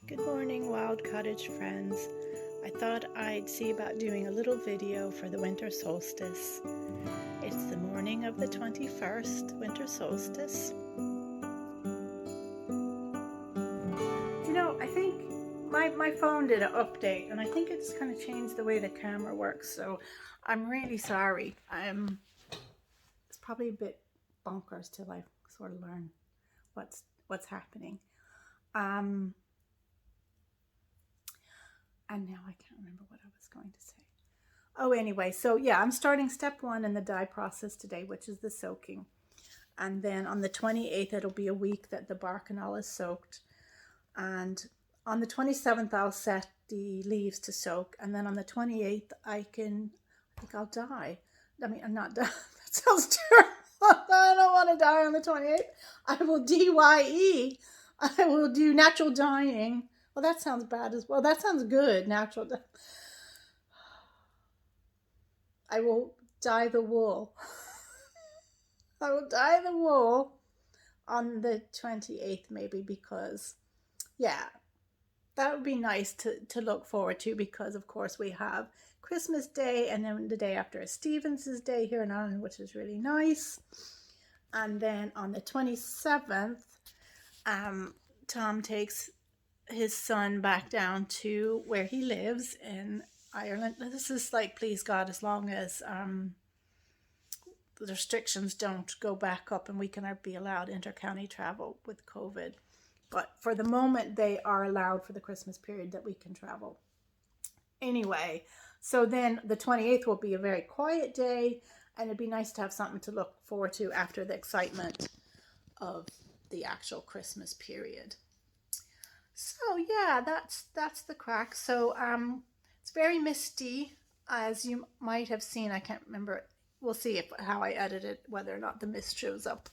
Good morning, Wild Cottage friends. I thought I'd see about doing a little video for the winter solstice. It's the morning of the 21st, winter solstice. You know, I think my phone did an update and I think it's kind of changed the way the camera works, so I'm really sorry. It's probably a bit bonkers till I sort of learn what's happening. And now I can't remember what I was going to say. Oh, anyway, so yeah, I'm starting step 1 in the dye process today, which is the soaking. And then on the 28th, it'll be a week that the bark and all is soaked. And on the 27th, I'll set the leaves to soak. And then on the 28th, I think I'll dye. I mean, I'm not dye. That sounds terrible. I don't want to dye on the 28th. I will DYE. I will do natural dyeing. Well, that sounds bad as well. That sounds good, natural. I will dye the wool. I will dye the wool on the 28th maybe because, yeah, that would be nice to look forward to because, of course, we have Christmas Day and then the day after is Stevens's Day here in Ireland, which is really nice. And then on the 27th, Tom takes his son back down to where he lives in Ireland. This is like, please God, as long as the restrictions don't go back up and we can be allowed inter-county travel with COVID. But for the moment, they are allowed for the Christmas period that we can travel. Anyway, so then the 28th will be a very quiet day, and it'd be nice to have something to look forward to after the excitement of the actual Christmas period. So yeah, that's the crack. So it's very misty, as you might have seen. I can't remember. We'll see how I edit it, whether or not the mist shows up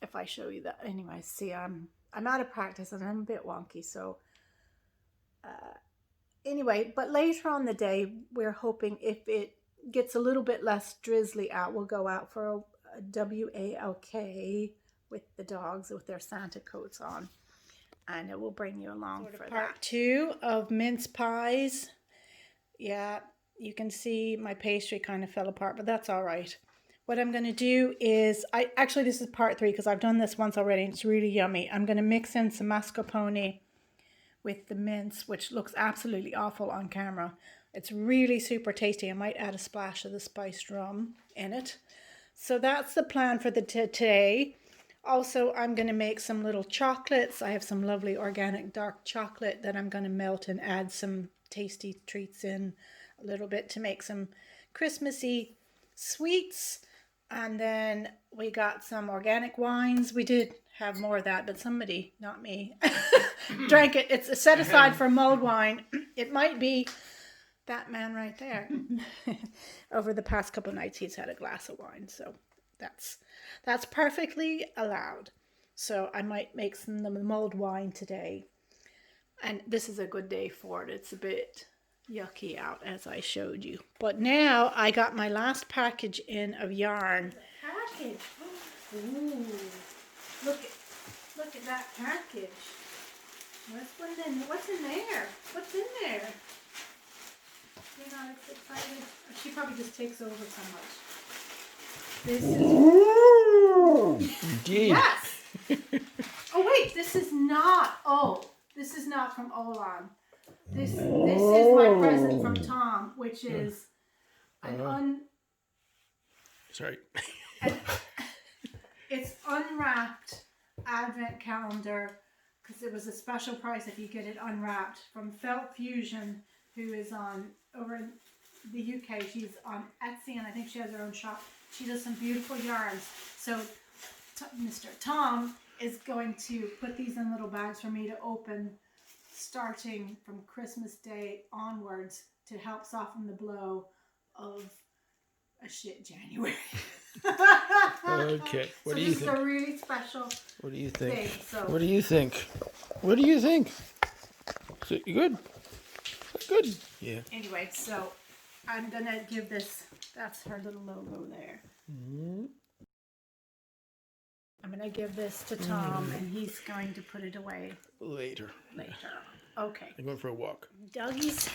if I show you that. Anyway, see, I'm out of practice and I'm a bit wonky. So anyway, but later on the day, we're hoping if it gets a little bit less drizzly out, we'll go out for a WALK with the dogs with their Santa coats on. And it will bring you along for part 2 of mince pies. Yeah, you can see my pastry kind of fell apart, but that's all right. What I'm going to do is, this is part 3 because I've done this once already and it's really yummy. I'm going to mix in some mascarpone with the mince, which looks absolutely awful on camera. It's really super tasty. I might add a splash of the spiced rum in it. So that's the plan for the today. Also, I'm going to make some little chocolates. I have some lovely organic dark chocolate that I'm going to melt and add some tasty treats in a little bit to make some Christmassy sweets. And then we got some organic wines. We did have more of that, but somebody, not me, drank it. It's set aside for mulled wine. It might be that man right there. Over the past couple of nights, he's had a glass of wine, so that's perfectly allowed. So I might make some of the mulled wine today. And this is a good day for it. It's a bit yucky out as I showed you. But now I got my last package in of yarn. Package. Ooh. Look at that package. What's in there? What's in there? You know, it's excited. She probably just takes over so much. This is... Indeed. Yes! Oh wait, this is not... Oh, this is not from Olan. This is my present from Tom, which is Sorry. It's unwrapped advent calendar, because it was a special price if you get it unwrapped, from Felt Fusion, who is over in the UK. She's on Etsy, and I think she has her own shop. She does some beautiful yarns. So Mr. Tom is going to put these in little bags for me to open starting from Christmas Day onwards to help soften the blow of a shit January. Okay. What do you think? This is a really special What do you think? thing. So What do you think? What do you think? Is it good? Good. Yeah. anyway, so I'm going to give this, that's her little logo there. Mm-hmm. I'm going to give this to Tom, and he's going to put it away Later. later. Okay. I'm going for a walk. Doggies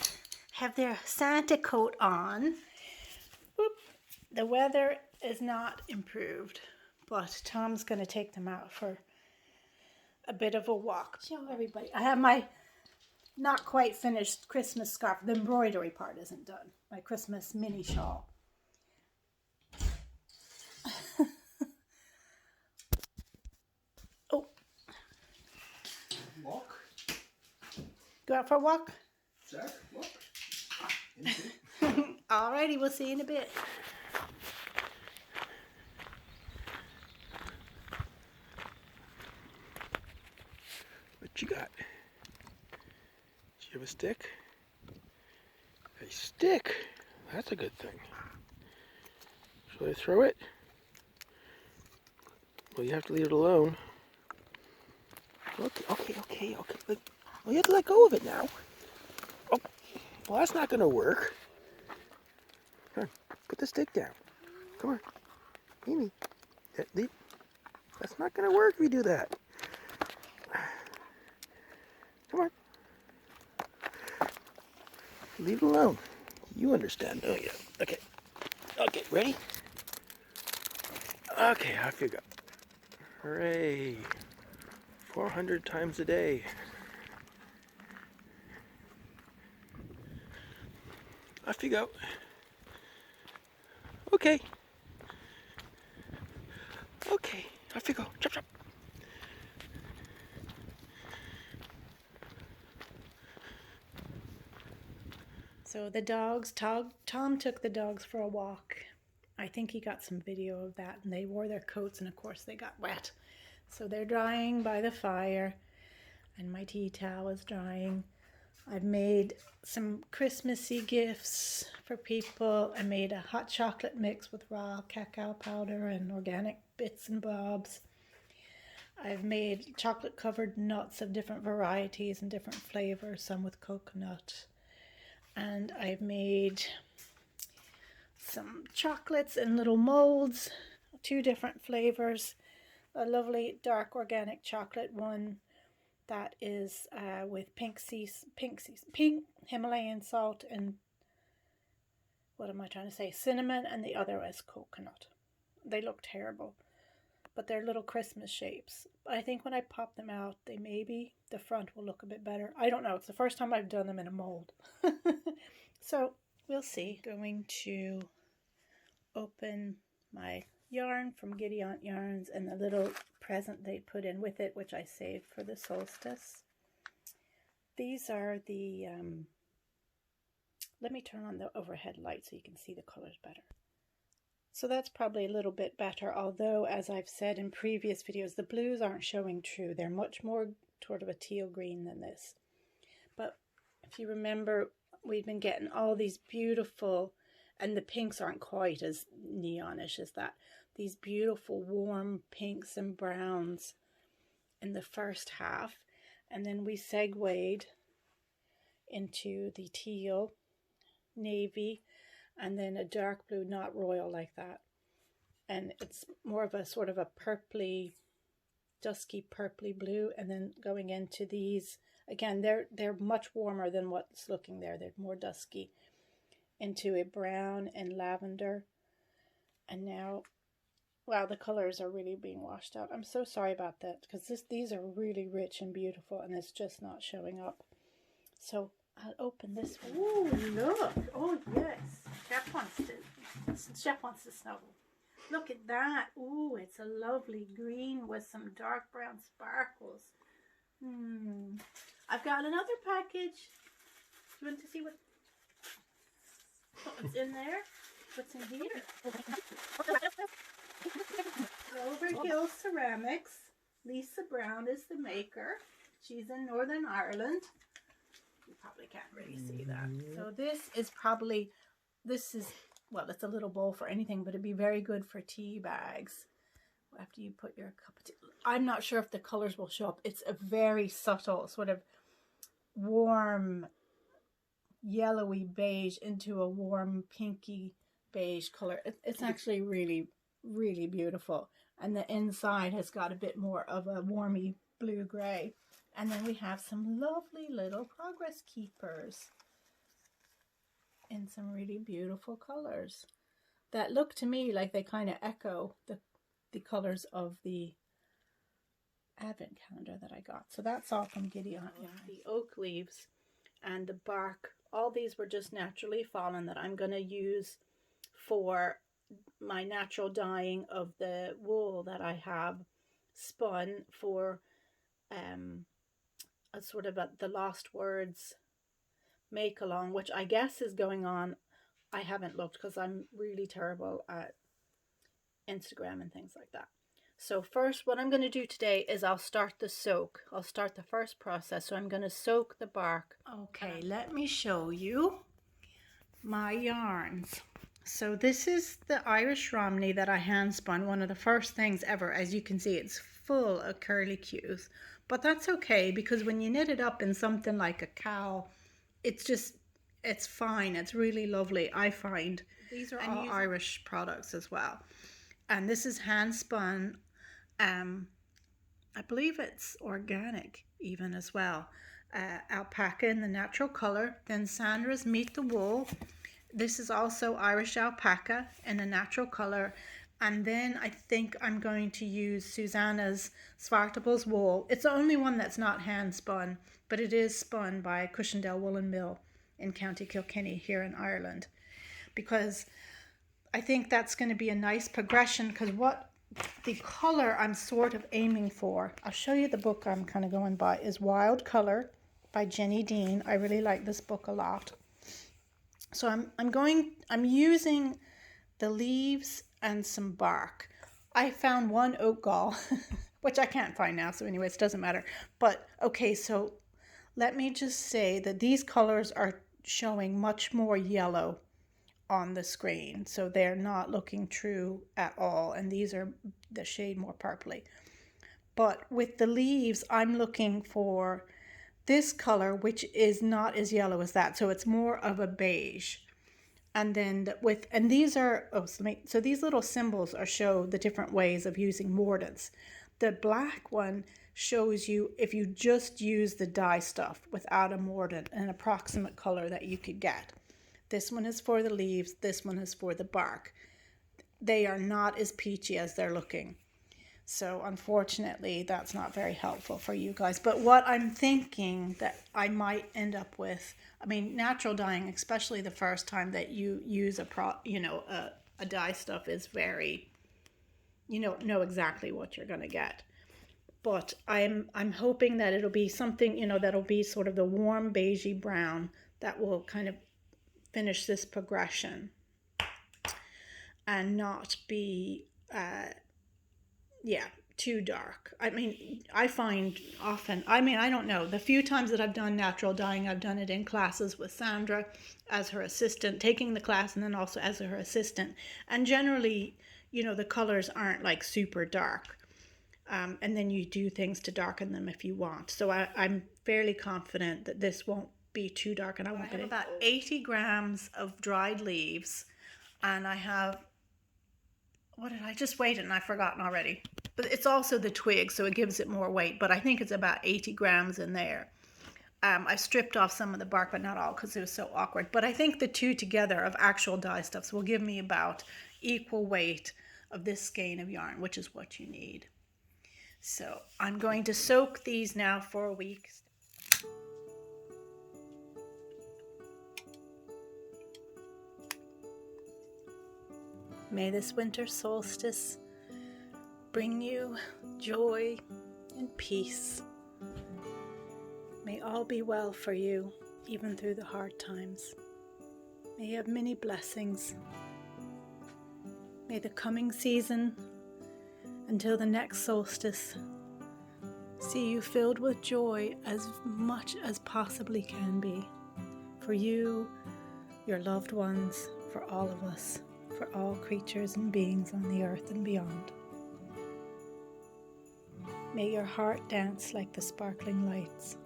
have their Santa coat on. Whoop. The weather is not improved, but Tom's going to take them out for a bit of a walk. Show everybody. I have my not quite finished Christmas scarf. The embroidery part isn't done. My Christmas mini shawl. Oh, Walk. go out for a walk? Jack, walk. Alrighty, we'll see you in a bit. What you got? Do you have a stick? A stick? That's a good thing. Should I throw it? Well, you have to leave it alone. Okay. Well, you have to let go of it now. Oh, well, that's not going to work. Come on, put the stick down. Come on. Amy, that's not going to work if you do that. Come on. Leave it alone. You understand, don't you? Okay. Okay, ready? Okay, off you go. Hooray. 400 times a day. Off you go. Okay. Okay, off you go. Chop, chop. So the dogs, Tom took the dogs for a walk. I think he got some video of that, and they wore their coats, and of course they got wet. So they're drying by the fire, and my tea towel is drying. I've made some Christmassy gifts for people. I made a hot chocolate mix with raw cacao powder and organic bits and bobs. I've made chocolate covered nuts of different varieties and different flavors, some with coconut. And I've made some chocolates in little molds, 2 different flavors. A lovely dark organic chocolate one that is with pink Himalayan salt and, what am I trying to say, cinnamon, and the other is coconut. They look terrible, but they're little Christmas shapes. I think when I pop them out, maybe the front will look a bit better. I don't know. It's the first time I've done them in a mold. So we'll see. Going to open my yarn from Giddy Aunt Yarns and the little present they put in with it, which I saved for the solstice. These are the, let me turn on the overhead light so you can see the colors better. So that's probably a little bit better, although as I've said in previous videos, the blues aren't showing true. They're much more sort of a teal green than this. But if you remember, we've been getting all these beautiful, and the pinks aren't quite as neonish as that, these beautiful warm pinks and browns in the first half. And then we segued into the teal, navy, and then a dark blue, not royal like that. And it's more of a sort of a purpley, dusky purpley blue. And then going into these, again, they're much warmer than what's looking there. They're more dusky, into a brown and lavender. And now, wow, the colors are really being washed out. I'm so sorry about that, because these are really rich and beautiful, and it's just not showing up. So I'll open this one. Oh, look. Oh, yes. Chef wants to snuggle. Look at that. Oh, it's a lovely green with some dark brown sparkles. I've got another package. Do you want to see what's in there? What's in here? Overkill Ceramics. Lisa Brown is the maker. She's in Northern Ireland. You probably can't really see that. So this is well, it's a little bowl for anything, but it'd be very good for tea bags after you put your cup of tea. I'm not sure if the colors will show up. It's a very subtle sort of warm yellowy beige into a warm pinky beige color. It's actually really, really beautiful. And the inside has got a bit more of a warmy blue gray. And then we have some lovely little progress keepers in some really beautiful colors that look to me like they kind of echo the colors of the advent calendar that I got. So that's all from Giddy Aunt Yarn. The oak leaves and the bark, all these were just naturally fallen that I'm going to use for my natural dyeing of the wool that I have spun for a sort of the Lost Words make along, which I guess is going on. I haven't looked because I'm really terrible at Instagram and things like that. So first, what I'm going to do today is I'll start the soak. I'll start the first process. So I'm going to soak the bark. Okay, let me show you my yarns. So this is the Irish Romney that I hand spun, one of the first things ever. As you can see, it's full of curly cues, but that's okay because when you knit it up in something like a cowl, it's fine. It's really lovely, I find. These are all Irish products as well. And this is hand spun. I believe it's organic even as well. Alpaca in the natural color. Then Sandra's Meet the Wool. This is also Irish alpaca in a natural color. And then I think I'm going to use Susanna's Svartable's wool. It's the only one that's not hand spun, but it is spun by Cushendale Woolen Mill in County Kilkenny here in Ireland. Because I think that's going to be a nice progression, because what the color I'm sort of aiming for, I'll show you the book I'm kind of going by, is Wild Color by Jenny Dean. I really like this book a lot. So I'm using the leaves and some bark. I found one oak gall, which I can't find now, so anyways, it doesn't matter. But okay, so let me just say that these colors are showing much more yellow on the screen, so they're not looking true at all, and these are the shade more purpley. But with the leaves, I'm looking for this color, which is not as yellow as that, so it's more of a beige. And then and these are, so these little symbols show the different ways of using mordants. The black one shows you if you just use the dye stuff without a mordant, an approximate color that you could get. This one is for the leaves, this one is for the bark. They are not as peachy as they're looking. So unfortunately, that's not very helpful for you guys. But what I'm thinking that I might end up with, I mean, natural dyeing, especially the first time that you use a dye stuff, is very, know exactly what you're going to get. But I'm hoping that it'll be something, that'll be sort of the warm beigey brown that will kind of finish this progression and not be too dark. I mean, I find often, I don't know, the few times that I've done natural dyeing, I've done it in classes with Sandra as her assistant, taking the class and then also as her assistant. And generally, the colors aren't like super dark. And then you do things to darken them if you want. So I'm fairly confident that this won't be too dark, and I won't get it. I have about 80 grams of dried leaves, and I have, what did I just weighed it and I've forgotten already. But it's also the twig, so it gives it more weight, but I think it's about 80 grams in there. I stripped off some of the bark, but not all, because it was so awkward. But I think the two together of actual dye stuffs will give me about equal weight of this skein of yarn, which is what you need. So I'm going to soak these now for a week. May this winter solstice bring you joy and peace. May all be well for you, even through the hard times. May you have many blessings. May the coming season, until the next solstice, see you filled with joy as much as possibly can be. For you, your loved ones, for all of us, for all creatures and beings on the earth and beyond. May your heart dance like the sparkling lights.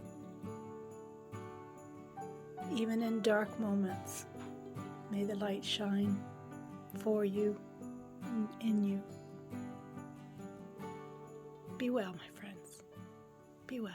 Even in dark moments, may the light shine for you and in you. Be well, my friends. Be well.